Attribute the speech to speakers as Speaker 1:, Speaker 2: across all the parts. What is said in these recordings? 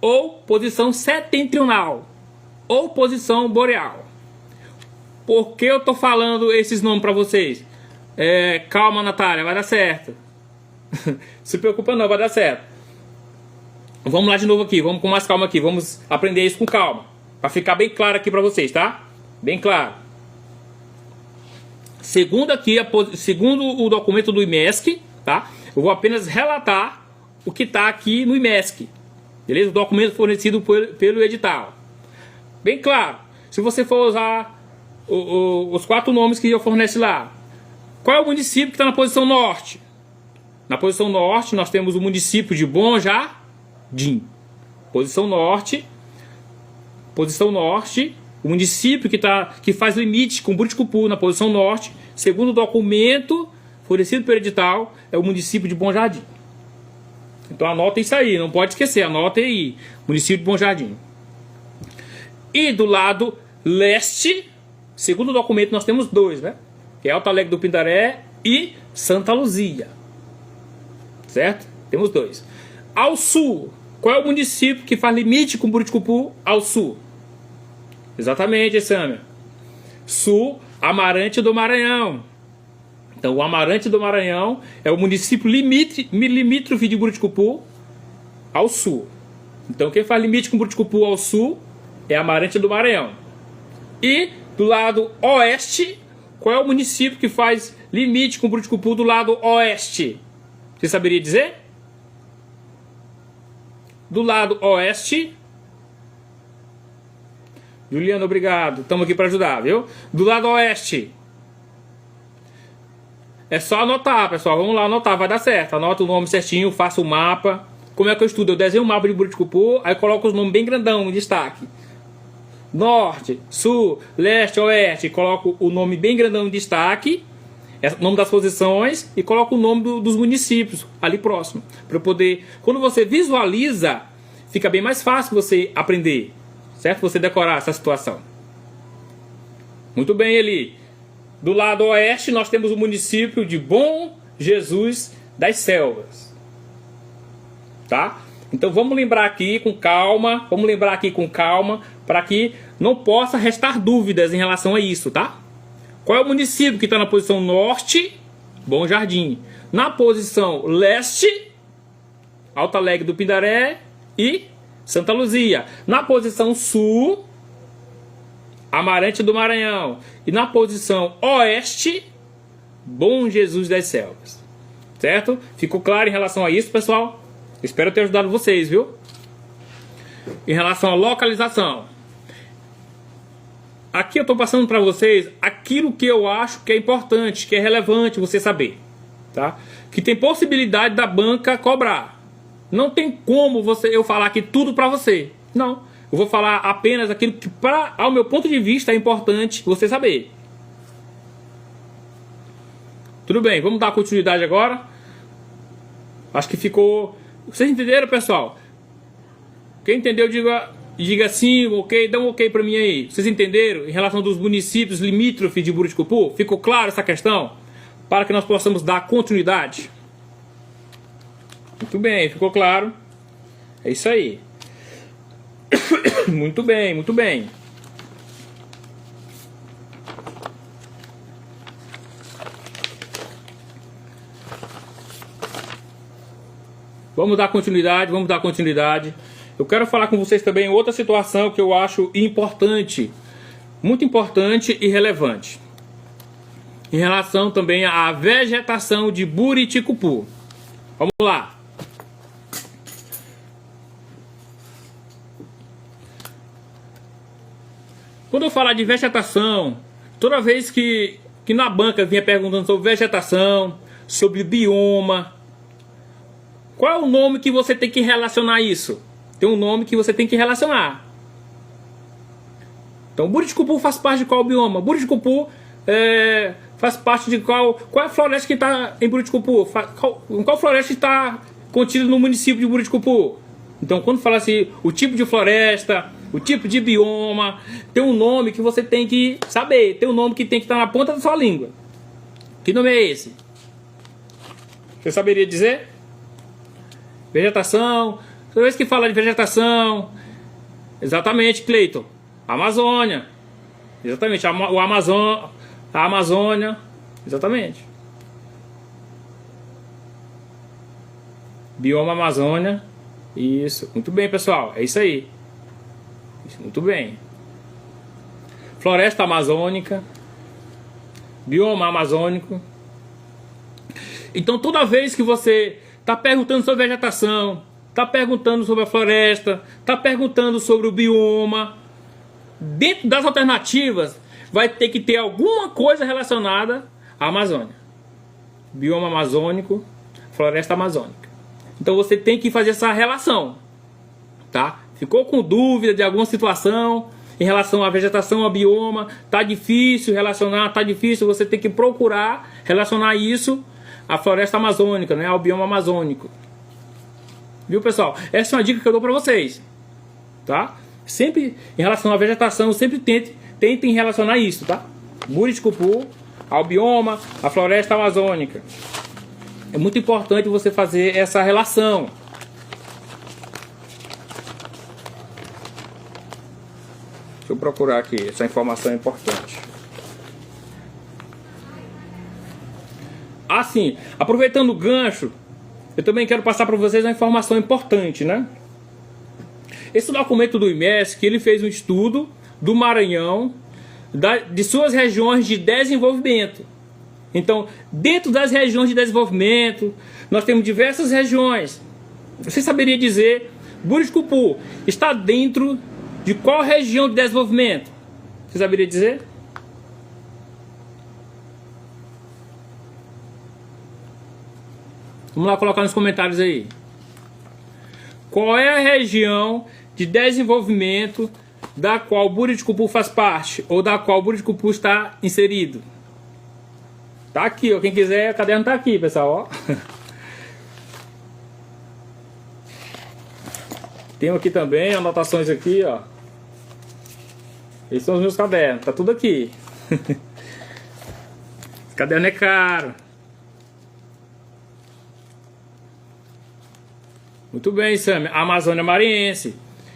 Speaker 1: ou posição setentrional, ou posição boreal. Por que eu tô falando esses nomes para vocês? Calma, Natália, vai dar certo. Se preocupa não, vai dar certo. Vamos lá de novo aqui, vamos com mais calma aqui, vamos aprender isso com calma, para ficar bem claro aqui para vocês, tá? Bem claro. Segundo o documento do IMESC, tá? Eu vou apenas relatar o que está aqui no IMESC, beleza? O documento fornecido pelo edital. Bem claro, se você for usar os 4 nomes que eu fornece lá, qual é o município que está na posição norte? Na posição norte nós temos o município de Bom Jardim. Posição norte, o município que faz limite com Buriticupu na posição norte, segundo o documento fornecido pelo edital, é o município de Bom Jardim. Então anota isso aí, não pode esquecer, anota aí, município de Bom Jardim. E do lado leste, segundo o documento, nós temos 2, né? Que é Alto Alegre do Pindaré e Santa Luzia. Certo? Temos 2. Ao sul, qual é o município que faz limite com Buriticupu ao sul? Exatamente, Sâmia. Sul, Amarante do Maranhão. Então, o Amarante do Maranhão é o município limítrofe de Buriticupu ao sul. Então, quem faz limite com Buriticupu ao sul é Amarante do Maranhão. E do lado oeste, qual é o município que faz limite com Buriticupu do lado oeste? Você saberia dizer? Do lado oeste. Juliana, obrigado. Estamos aqui para ajudar, viu? Do lado oeste. É só anotar, pessoal. Vamos lá anotar, vai dar certo. Anota o nome certinho, faça o mapa. Como é que eu estudo? Eu desenho o mapa de Buriticupu, aí coloco os nomes bem grandão em destaque. Norte, sul, leste, oeste. Coloco o nome bem grandão em destaque, o nome das posições, e coloco o nome dos municípios ali próximo. Para eu poder... Quando você visualiza, fica bem mais fácil você aprender. Certo? Você decorar essa situação. Muito bem, Eli. Do lado oeste, nós temos o município de Bom Jesus das Selvas. Tá? Então vamos lembrar aqui com calma. Para que não possa restar dúvidas em relação a isso, tá? Qual é o município que está na posição norte? Bom Jardim. Na posição leste, Alto Alegre do Pindaré e Santa Luzia. Na posição sul, Amarante do Maranhão. E na posição oeste, Bom Jesus das Selvas. Certo? Ficou claro em relação a isso, pessoal? Espero ter ajudado vocês, viu? Em relação à localização. Aqui eu estou passando para vocês aquilo que eu acho que é importante, que é relevante você saber. Tá? Que tem possibilidade da banca cobrar. Não tem como eu falar aqui tudo para você. Não. Eu vou falar apenas aquilo que, ao meu ponto de vista, é importante você saber. Tudo bem, vamos dar continuidade agora. Acho que ficou... Vocês entenderam, pessoal? Quem entendeu, diga sim, ok, dá um ok para mim aí. Vocês entenderam em relação dos municípios limítrofes de Buriticupu? Ficou claro essa questão? Para que nós possamos dar continuidade. Muito bem, ficou claro. É isso aí. Muito bem, muito bem. Vamos dar continuidade. Eu quero falar com vocês também outra situação que eu acho importante, muito importante e relevante. Em relação também à vegetação de Buriticupu. Vamos lá. Quando eu falar de vegetação, toda vez que na banca vinha perguntando sobre vegetação, sobre bioma, qual é o nome que você tem que relacionar isso? Tem um nome que você tem que relacionar. Então, Buriticupu faz parte de qual bioma? Buriticupu faz parte de qual é a floresta que está em Buriticupu? Qual floresta está contida no município de Buriticupu? Então, quando fala assim, o tipo de floresta, o tipo de bioma, tem um nome que você tem que saber, tem um nome que tem que estar na ponta da sua língua. Que nome é esse? Você saberia dizer? Vegetação, Toda vez que fala de vegetação, exatamente, Cleiton, Amazônia, exatamente, a Amazônia, exatamente. Bioma Amazônia, isso, muito bem, pessoal, é isso aí. Isso, muito bem. Floresta amazônica, bioma amazônico. Então, toda vez que você está perguntando sobre vegetação, está perguntando sobre a floresta, está perguntando sobre o bioma, dentro das alternativas vai ter que ter alguma coisa relacionada à Amazônia. Bioma amazônico, floresta amazônica. Então você tem que fazer essa relação, tá? Ficou com dúvida de alguma situação em relação à vegetação, ao bioma, tá difícil relacionar, tá difícil, você tem que procurar relacionar isso à floresta amazônica, né? Ao bioma amazônico. Viu, pessoal? Essa é uma dica que eu dou para vocês, tá? Sempre em relação à vegetação, sempre tentem relacionar isso, tá? Buriticupu ao bioma, à floresta amazônica. É muito importante você fazer essa relação. Deixa eu procurar aqui, essa informação é importante. Assim, aproveitando o gancho, eu também quero passar para vocês uma informação importante, né? Esse documento do IMESC, ele fez um estudo do Maranhão, de suas regiões de desenvolvimento. Então, dentro das regiões de desenvolvimento, nós temos diversas regiões. Você saberia dizer, Buriticupu está dentro de qual região de desenvolvimento? Você saberia dizer? Vamos lá colocar nos comentários aí. Qual é a região de desenvolvimento da qual Buriticupu faz parte? Ou da qual Buriticupu está inserido? Tá aqui, ó. Quem quiser, o caderno tá aqui, pessoal, ó. Tenho aqui também anotações aqui, ó. Esses são os meus cadernos, tá tudo aqui. Esse caderno é caro. Muito bem, Sam. Amazônia Maranhense.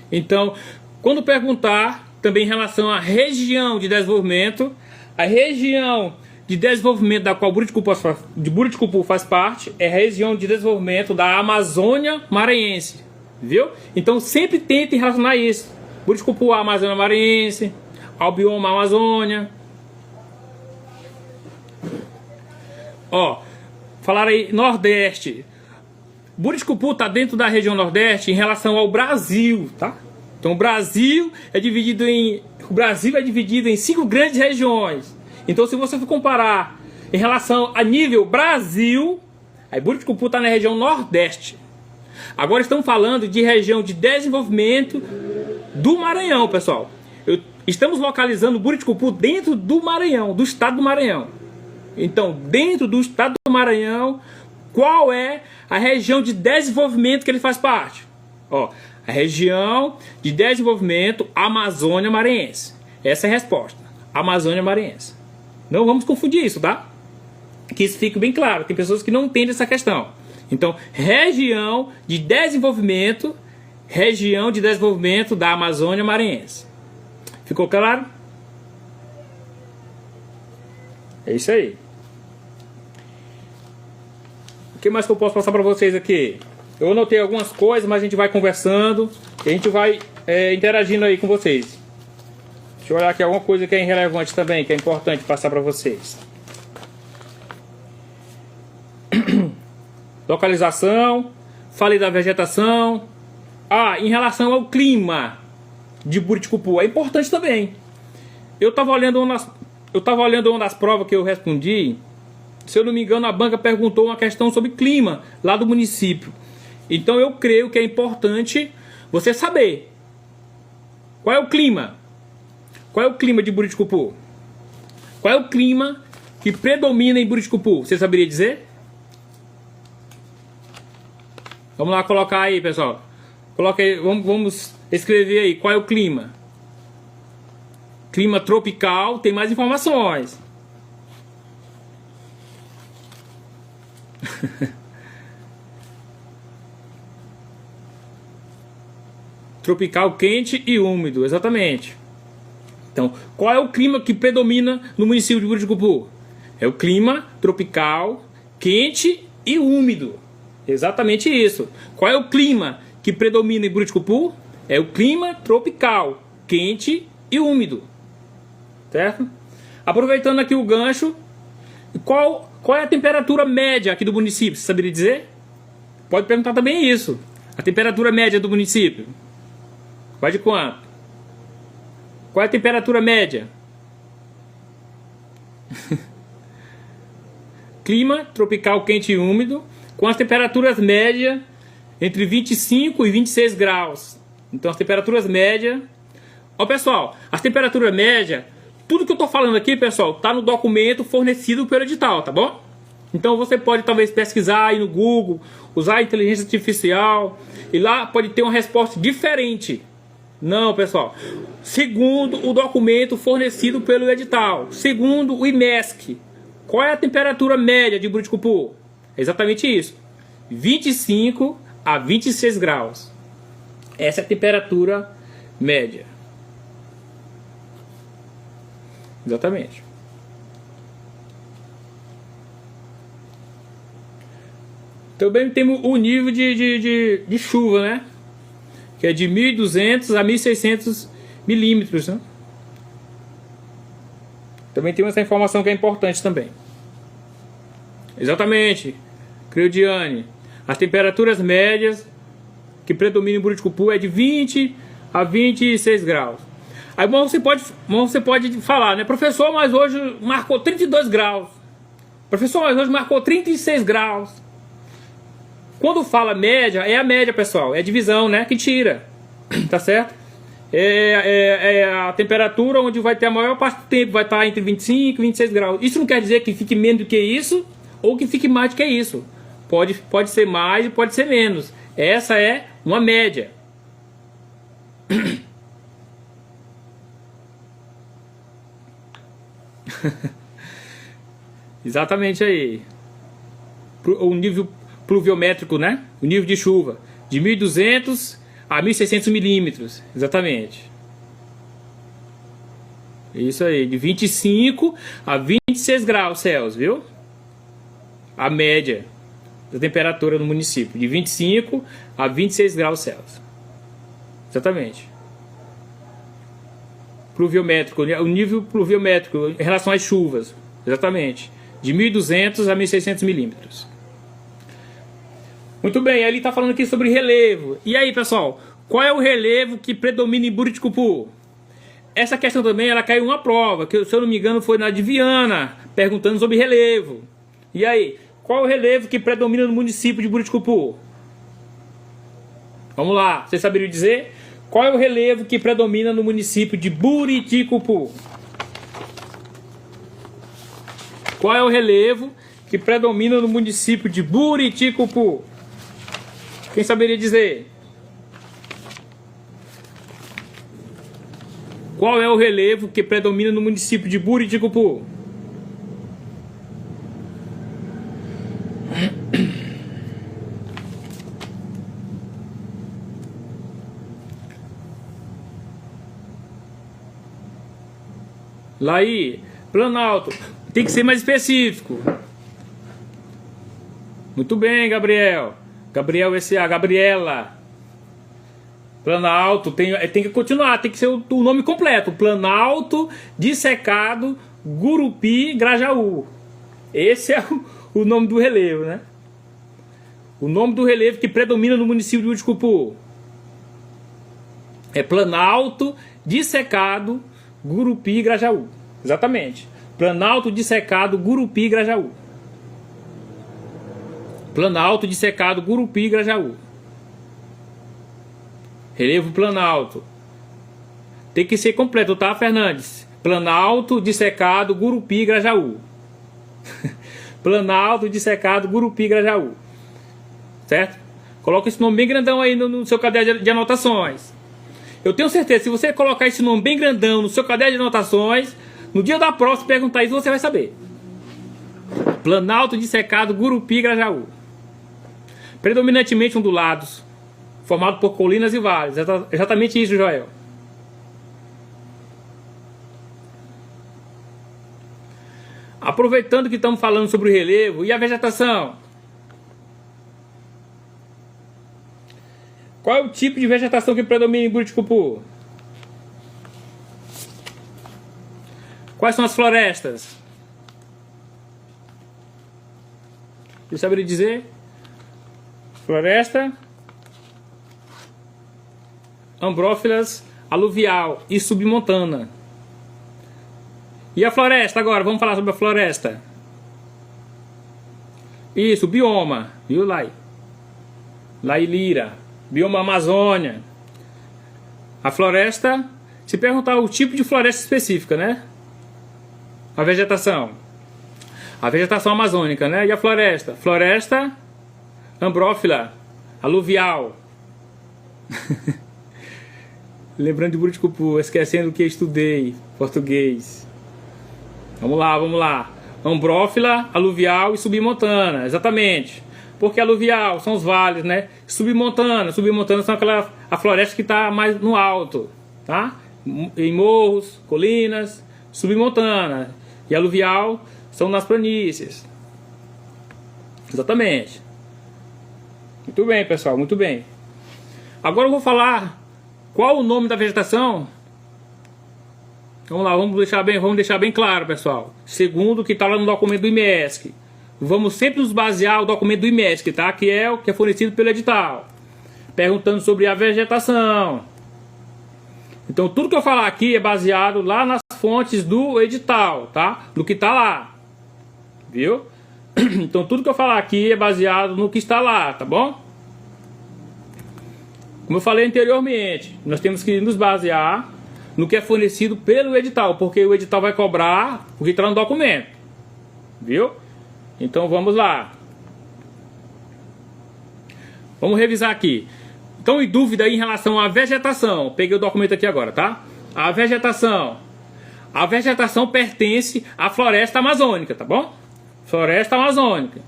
Speaker 1: Então, quando perguntar também em relação à região de desenvolvimento, a região de desenvolvimento da qual Buriticupu faz parte é a região de desenvolvimento da Amazônia Maranhense, viu? Então sempre tentem relacionar isso. Buriticupu à Amazônia Maranhense, ao bioma Amazônia. Ó, falaram aí Nordeste. Buriticupu está dentro da região Nordeste em relação ao Brasil, tá? Então o Brasil é dividido em 5 grandes regiões. Então, se você for comparar em relação a nível Brasil, aí Buriticupu está na região Nordeste. Agora estamos falando de região de desenvolvimento do Maranhão, pessoal. Estamos localizando Buriticupu dentro do Maranhão, do estado do Maranhão. Então, dentro do estado do Maranhão, qual é a região de desenvolvimento que ele faz parte? Ó, a região de desenvolvimento Amazônia Maranhense. Essa é a resposta. Amazônia Maranhense. Não vamos confundir isso, tá? Que isso fique bem claro. Tem pessoas que não entendem essa questão. Então, região de desenvolvimento da Amazônia Maranhense. Ficou claro? É isso aí. O que mais que eu posso passar para vocês aqui? Eu anotei algumas coisas, mas a gente vai conversando e a gente vai interagindo aí com vocês. Deixa eu olhar aqui alguma coisa que é irrelevante também, que é importante passar para vocês. Localização, falei da vegetação. Em relação ao clima de Buriticupu, é importante também. Eu estava olhando uma das provas que eu respondi. Se eu não me engano, a banca perguntou uma questão sobre clima lá do município. Então eu creio que é importante você saber qual é o clima. Qual é o clima de Buriticupu? Qual é o clima que predomina em Buriticupu? Você saberia dizer? Vamos lá colocar aí, pessoal. Coloca aí, vamos escrever aí. Qual é o clima? Clima tropical, tem mais informações. tropical quente e úmido, exatamente. Então, qual é o clima que predomina no município de Buriticupu? É o clima tropical, quente e úmido. Exatamente isso. Qual é o clima que predomina em Buriticupu? É o clima tropical, quente e úmido. Certo? Aproveitando aqui o gancho, qual é a temperatura média aqui do município? Você saberia dizer? Pode perguntar também isso. A temperatura média do município vai de quanto? Qual é a temperatura média? Clima tropical quente e úmido, com as temperaturas médias entre 25 e 26 graus. Então as temperaturas médias... Ó pessoal, as temperaturas médias, tudo que eu estou falando aqui, pessoal, está no documento fornecido pelo edital, tá bom? Então você pode talvez pesquisar aí no Google, usar a inteligência artificial, e lá pode ter uma resposta diferente. Não, pessoal. Segundo o documento fornecido pelo edital, segundo o IMESC, qual é a temperatura média de Buriticupu? É exatamente isso. 25 a 26 graus. Essa é a temperatura média. Exatamente. Também temos o nível de chuva, né? Que é de 1.200 a 1.600 milímetros, né? Também temos essa informação que é importante também. Exatamente, Creudiane. As temperaturas médias que predominam em Buriticupu é de 20 a 26 graus. Aí você pode falar, né? Professor, mas hoje marcou 32 graus. Professor, mas hoje marcou 36 graus. Quando fala média, é a média, pessoal. É a divisão, né? Que tira. Tá certo? É a temperatura onde vai ter a maior parte do tempo. Vai estar entre 25 e 26 graus. Isso não quer dizer que fique menos do que isso ou que fique mais do que isso. Pode ser mais e pode ser menos. Essa é uma média. Exatamente aí. O nível pluviométrico, né? O nível de chuva de 1.200 a 1.600 milímetros. Exatamente. Isso aí, de 25 a 26 graus Celsius, viu? A média da temperatura no município, de 25 a 26 graus Celsius. Exatamente. Pluviométrico, o nível pluviométrico em relação às chuvas. Exatamente. De 1.200 a 1.600 milímetros. Muito bem, aí ele está falando aqui sobre relevo. E aí, pessoal, qual é o relevo que predomina em Buriticupu? Essa questão também, ela caiu em uma prova, que se eu não me engano foi na de Viana, perguntando sobre relevo. E aí, qual é o relevo que predomina no município de Buriticupu? Vamos lá, vocês saberiam dizer? Qual é o relevo que predomina no município de Buriticupu? Qual é o relevo que predomina no município de Buriticupu? Quem saberia dizer? Qual é o relevo que predomina no município de Buriticupu? Lá aí, Planalto. Tem que ser mais específico. Muito bem, Gabriel. Gabriel S.A. Gabriela. Planalto. Tem que continuar. Tem que ser o nome completo. Planalto Dissecado Gurupi Grajaú. Esse é o nome do relevo, né? O nome do relevo que predomina no município de Buriticupu é Planalto Dissecado Gurupi Grajaú. Exatamente. Planalto Dissecado Gurupi Grajaú. Planalto Dissecado Gurupi Grajaú. Relevo Planalto. Tem que ser completo, tá, Fernandes? Planalto Dissecado Gurupi Grajaú. Planalto Dissecado Gurupi Grajaú. Certo? Coloca esse nome bem grandão aí no seu caderno de anotações. Eu tenho certeza, se você colocar esse nome bem grandão no seu caderno de anotações, no dia da prova, se perguntar isso, você vai saber. Planalto Dissecado Gurupi Grajaú. Predominantemente ondulados. formado por colinas e vales. Exatamente isso, Joel. Aproveitando que estamos falando sobre o relevo e a vegetação. Qual é o tipo de vegetação que predomina em Buriticupu? Quais são as florestas? Eu saberia dizer? Floresta, ambrófilas, aluvial e submontana. E a floresta agora? Vamos falar sobre a floresta. Isso, bioma. Viu, Lai? Lai Lira. Bioma Amazônia. A floresta, se perguntar o tipo de floresta específica, né? A vegetação. A vegetação amazônica, né? E a floresta? Floresta, ambrófila, aluvial. Lembrando de Buriticupu, esquecendo o que eu estudei, português. Vamos lá, vamos lá. Ambrófila, aluvial e submontana, exatamente. Porque aluvial são os vales, né? Submontana são a floresta que está mais no alto, tá? Em morros, colinas, submontana. E aluvial são nas planícies. Exatamente. Muito bem, pessoal, muito bem. Agora eu vou falar qual o nome da vegetação. Vamos lá, vamos deixar bem claro, pessoal. Segundo o que está lá no documento do IMESC. Vamos sempre nos basear no documento do IMESC, tá? Que é o que é fornecido pelo edital. Perguntando sobre a vegetação. Então tudo que eu falar aqui é baseado lá nas fontes do edital, tá? Do que está lá. Viu? Então tudo que eu falar aqui é baseado no que está lá, tá bom? Como eu falei anteriormente, nós temos que nos basear no que é fornecido pelo edital, porque o edital vai cobrar o que está no documento. Viu? Então vamos lá. Vamos revisar aqui. Então, em dúvida em relação à vegetação, peguei o documento aqui agora, tá? A vegetação pertence à floresta amazônica, tá bom? Floresta amazônica.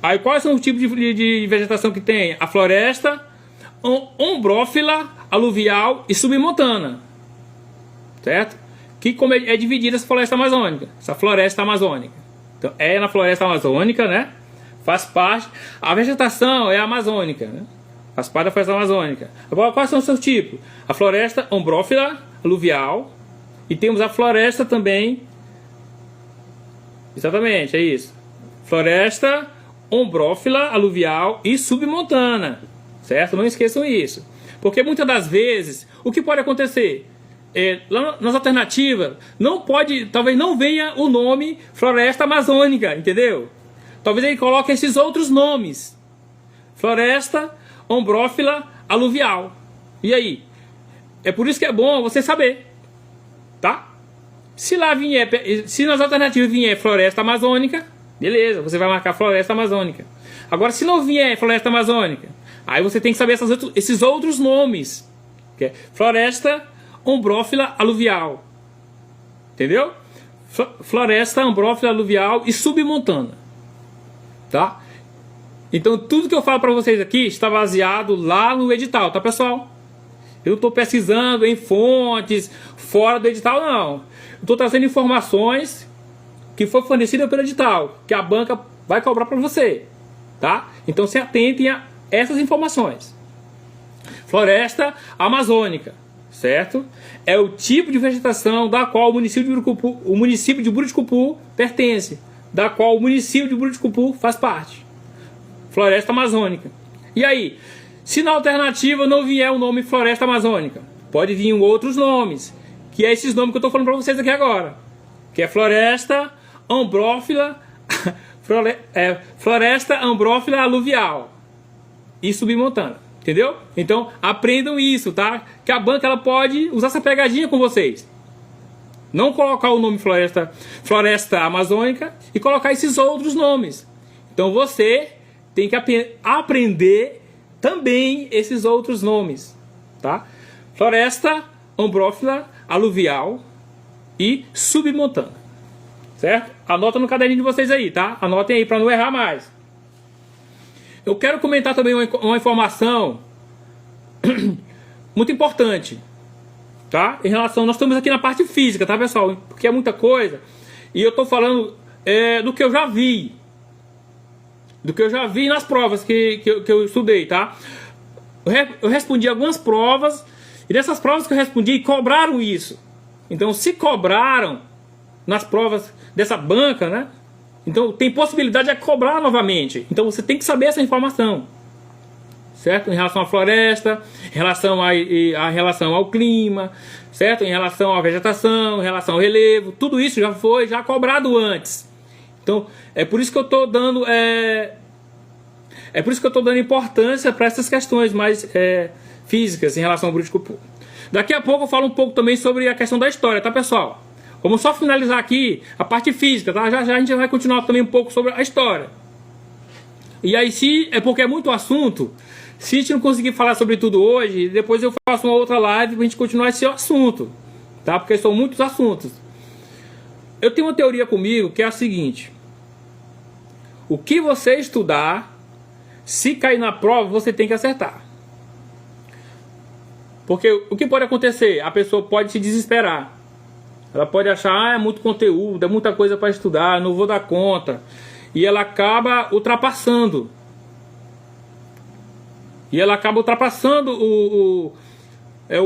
Speaker 1: Aí quais são os tipos de vegetação que tem? A floresta ombrófila, aluvial e submontana. Certo? Que como é dividida essa floresta amazônica. Essa floresta amazônica. Então é na floresta amazônica, né? Faz parte. A vegetação é amazônica, né? Faz parte da floresta amazônica. Agora quais são os seus tipos? A floresta ombrófila, aluvial. E temos a floresta também. Exatamente, é isso. Floresta ombrófila, aluvial e submontana. Certo? Não esqueçam isso. Porque muitas das vezes, o que pode acontecer? Lá nas alternativas, talvez não venha o nome floresta amazônica, entendeu? Talvez ele coloque esses outros nomes. Floresta ombrófila, aluvial. E aí? É por isso que é bom você saber. Tá? Se nas alternativas vier floresta amazônica, beleza, você vai marcar floresta amazônica. Agora, se não vier floresta amazônica, aí você tem que saber esses outros nomes. Que é floresta ombrófila, aluvial. Entendeu? Floresta ombrófila, aluvial e submontana. Tá? Então, tudo que eu falo para vocês aqui está baseado lá no edital, tá, pessoal? Eu não estou pesquisando em fontes fora do edital, não. Eu estou trazendo informações que foi fornecida pelo edital, que a banca vai cobrar para você, tá? Então se atentem a essas informações. Floresta amazônica, certo? É o tipo de vegetação da qual o município de Buriticupu pertence, da qual o município de Buriticupu faz parte. Floresta amazônica. E aí, se na alternativa não vier o nome floresta amazônica, pode vir outros nomes, que é esses nomes que eu estou falando para vocês aqui agora, que é floresta ombrófila, floresta ombrófila aluvial e submontana, entendeu? Então aprendam isso, tá? Que a banca ela pode usar essa pegadinha com vocês, não colocar o nome floresta amazônica e colocar esses outros nomes. Então você tem que aprender também esses outros nomes, tá? Floresta ombrófila, aluvial e submontana, certo? Anota no caderninho de vocês aí, tá? Anotem aí para não errar mais. Eu quero comentar também uma informação muito importante, tá? Em relação, nós estamos aqui na parte física, tá, pessoal? Porque é muita coisa. E eu estou falando do que eu já vi. Do que eu já vi nas provas que eu estudei, tá? Eu respondi algumas provas. E nessas provas que eu respondi, cobraram isso. Então, se cobraram nas provas dessa banca, né? Então, tem possibilidade de cobrar novamente. Então, você tem que saber essa informação. Certo? Em relação à floresta, em relação ao clima, certo? Em relação à vegetação, em relação ao relevo, tudo isso já foi cobrado antes. Então, é por isso que eu estou dando importância para essas questões mais físicas em relação ao Buriticupu. Daqui a pouco eu falo um pouco também sobre a questão da história, tá, pessoal? Vamos só finalizar aqui a parte física, tá? Já a gente vai continuar também um pouco sobre a história. E aí, porque é muito assunto, se a gente não conseguir falar sobre tudo hoje, depois eu faço uma outra live pra gente continuar esse assunto, tá? Porque são muitos assuntos. Eu tenho uma teoria comigo que é a seguinte: o que você estudar, se cair na prova, você tem que acertar. Porque o que pode acontecer? A pessoa pode se desesperar. Ela pode achar, é muito conteúdo, é muita coisa para estudar, não vou dar conta. E ela acaba ultrapassando. O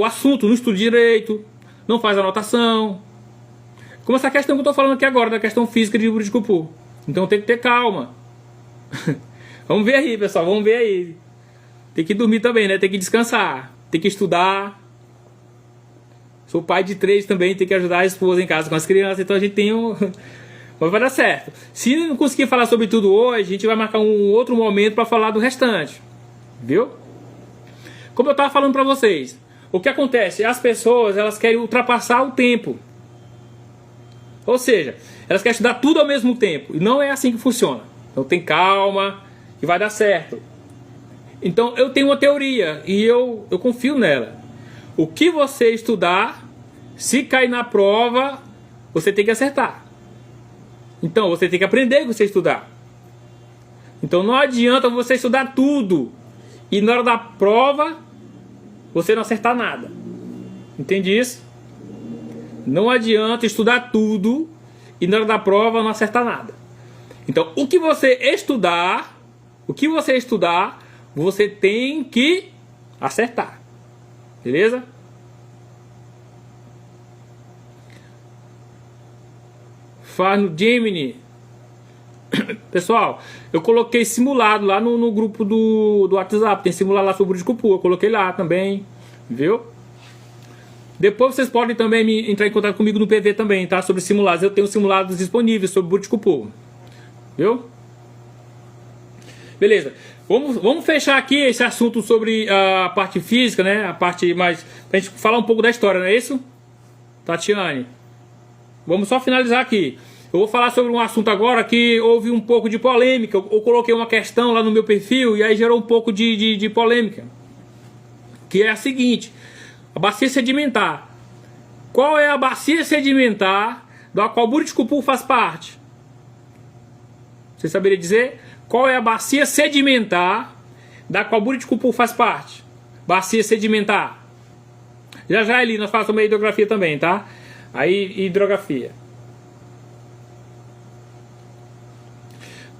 Speaker 1: assunto, não estuda direito, não faz anotação. Como essa questão que eu estou falando aqui agora, da questão física de Buriticupu. Então tem que ter calma. Vamos ver aí, pessoal, vamos ver aí. Tem que dormir também, né? Tem que descansar, tem que estudar. Sou pai de 3 também, tem que ajudar a esposa em casa com as crianças, então a gente tem Mas vai dar certo. Se não conseguir falar sobre tudo hoje, a gente vai marcar um outro momento para falar do restante. Viu? Como eu estava falando para vocês, o que acontece? As pessoas, elas querem ultrapassar o tempo. Ou seja, elas querem estudar tudo ao mesmo tempo. E não é assim que funciona. Então tem calma, que vai dar certo. Então eu tenho uma teoria e eu confio nela. O que você estudar, se cair na prova, você tem que acertar. Então você tem que aprender o que você estudar. Então não adianta você estudar tudo e na hora da prova você não acertar nada. Entende isso? Não adianta estudar tudo e na hora da prova não acertar nada. Então o que você estudar, você tem que acertar. Beleza? Faz no Gemini. Pessoal, eu coloquei simulado lá no grupo do WhatsApp. Tem simulado lá sobre o Buriticupu. Eu coloquei lá também. Viu? Depois vocês podem também entrar em contato comigo no PV também, tá? Sobre simulados. Eu tenho simulados disponíveis sobre o Buriticupu. Viu? Beleza. Vamos fechar aqui esse assunto sobre a parte física, né? A parte mais... Pra gente falar um pouco da história, não é isso? Tatiane. Vamos só finalizar aqui. Eu vou falar sobre um assunto agora que houve um pouco de polêmica. Eu coloquei uma questão lá no meu perfil e aí gerou um pouco de polêmica. Que é a seguinte: a bacia sedimentar. Qual é a bacia sedimentar da qual o Buriticupu faz parte? Você saberia dizer? Qual é a bacia sedimentar da qual o Buriticupu faz parte? Bacia sedimentar. Já ali nós falamos sobre hidrografia também, tá? Aí, hidrografia.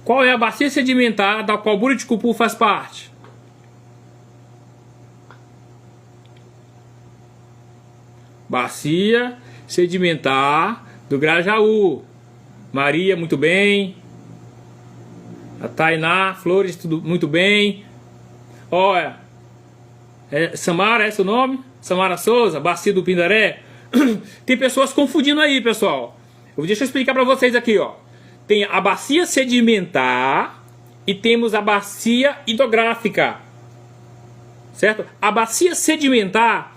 Speaker 1: Qual é a bacia sedimentar da qual o Buriticupu faz parte? Bacia sedimentar do Grajaú. Maria, muito bem. A Tainá, Flores, tudo muito bem. Olha, Samara, é seu nome? Samara Souza, Bacia do Pindaré. Tem pessoas confundindo aí, pessoal. Deixa eu explicar para vocês aqui, ó. Tem a bacia sedimentar e temos a bacia hidrográfica. Certo? A bacia sedimentar,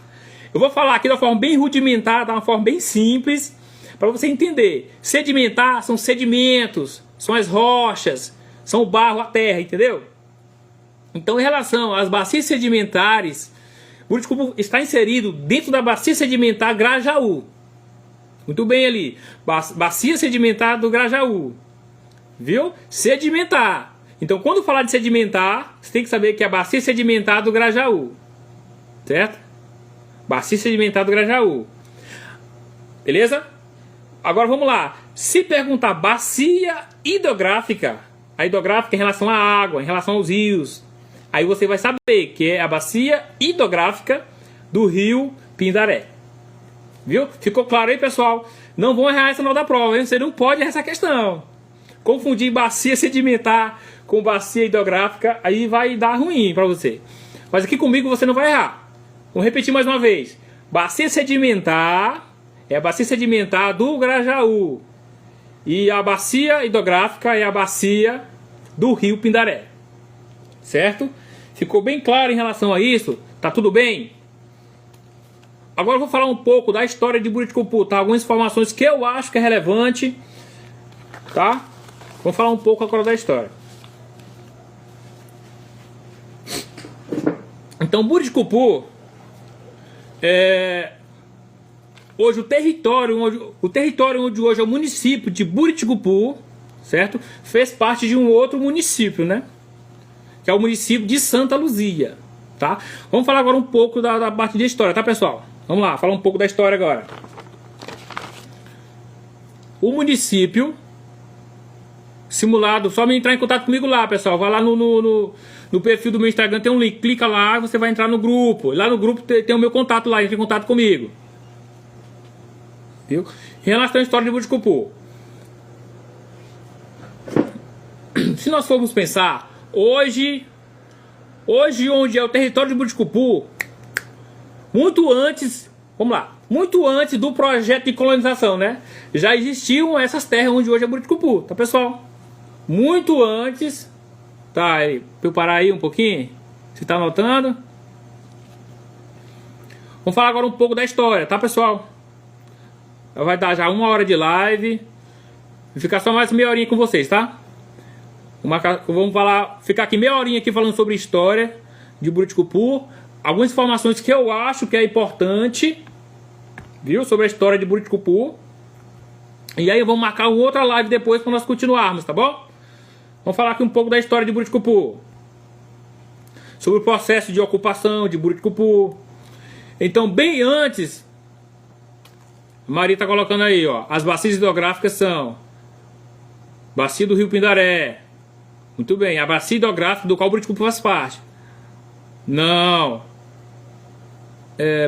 Speaker 1: eu vou falar aqui de uma forma bem rudimentar, de uma forma bem simples, para você entender. Sedimentar são sedimentos, são as rochas, são o barro, a terra, entendeu? Então, em relação às bacias sedimentares, o Buriticupu está inserido dentro da bacia sedimentar Grajaú. Muito bem ali. Bacia sedimentar do Grajaú. Viu? Sedimentar. Então, quando falar de sedimentar, você tem que saber que é a bacia sedimentar do Grajaú. Certo? Bacia sedimentar do Grajaú. Beleza? Agora vamos lá. Se perguntar bacia hidrográfica, a hidrográfica em relação à água, em relação aos rios, aí você vai saber que é a bacia hidrográfica do rio Pindaré. Viu? Ficou claro aí, pessoal? Não vão errar essa nota da prova, hein? Você não pode errar essa questão. Confundir bacia sedimentar com bacia hidrográfica, aí vai dar ruim para você. Mas aqui comigo você não vai errar. Vamos repetir mais uma vez. Bacia sedimentar é a bacia sedimentar do Grajaú. E a bacia hidrográfica é a bacia do rio Pindaré. Certo? Ficou bem claro em relação a isso? Tá tudo bem? Agora eu vou falar um pouco da história de Buriticupu, tá? Algumas informações que eu acho que é relevante, tá? Vamos falar um pouco agora da história. Então, Buriticupu hoje o território onde hoje é o município de Buriticupu, certo? Fez parte de um outro município, né? Que é o município de Santa Luzia, tá? Vamos falar agora um pouco da parte de história, tá, pessoal? Vamos lá, falar um pouco da história agora. O município simulado, só me entrar em contato comigo lá, pessoal. Vai lá no perfil do meu Instagram, tem um link, clica lá e você vai entrar no grupo. Lá no grupo tem o meu contato lá, entra em contato comigo. Viu? Em relação à história de Buriticupu, se nós formos pensar, hoje onde é o território de Buriticupu, muito antes, vamos lá, muito antes do projeto de colonização, né? Já existiam essas terras onde hoje é Buriticupu, tá, pessoal? Muito antes, tá? Aí, pra eu parar aí um pouquinho, você tá anotando? Vamos falar agora um pouco da história, tá, pessoal? Vai dar já 1 hora de live. Vou ficar só mais meia horinha com vocês, tá? Vamos ficar aqui meia horinha aqui falando sobre história de Buriticupu. Algumas informações que eu acho que é importante, viu? Sobre a história de Buriticupu. E aí vamos marcar uma outra live depois para nós continuarmos, tá bom? Vamos falar aqui um pouco da história de Buriticupu. Sobre o processo de ocupação de Buriticupu. Então, bem antes, a Maria está colocando aí, ó. As bacias hidrográficas são Bacia do Rio Pindaré. Muito bem, a bacia hidrográfica do qual Buriticupu faz parte. Não.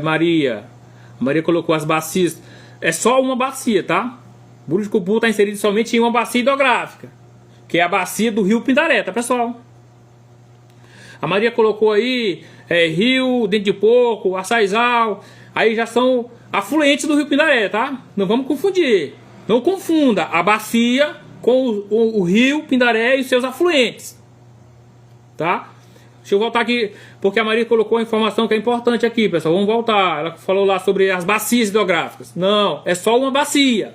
Speaker 1: Maria. A Maria colocou as bacias. É só uma bacia, tá? Buriticupu está inserido somente em uma bacia hidrográfica, que é a bacia do Rio Pindaré, tá, pessoal? A Maria colocou aí Rio, Dente de Porco, Açaizal. Aí já são afluentes do Rio Pindaré, tá? Não vamos confundir. Não confunda a bacia com o Rio Pindaré e seus afluentes, tá? Deixa eu voltar aqui, porque a Maria colocou a informação que é importante aqui, pessoal. Vamos voltar. Ela falou lá sobre as bacias hidrográficas. Não, é só uma bacia.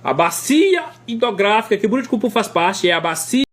Speaker 1: A bacia hidrográfica que Buriticupu faz parte é a bacia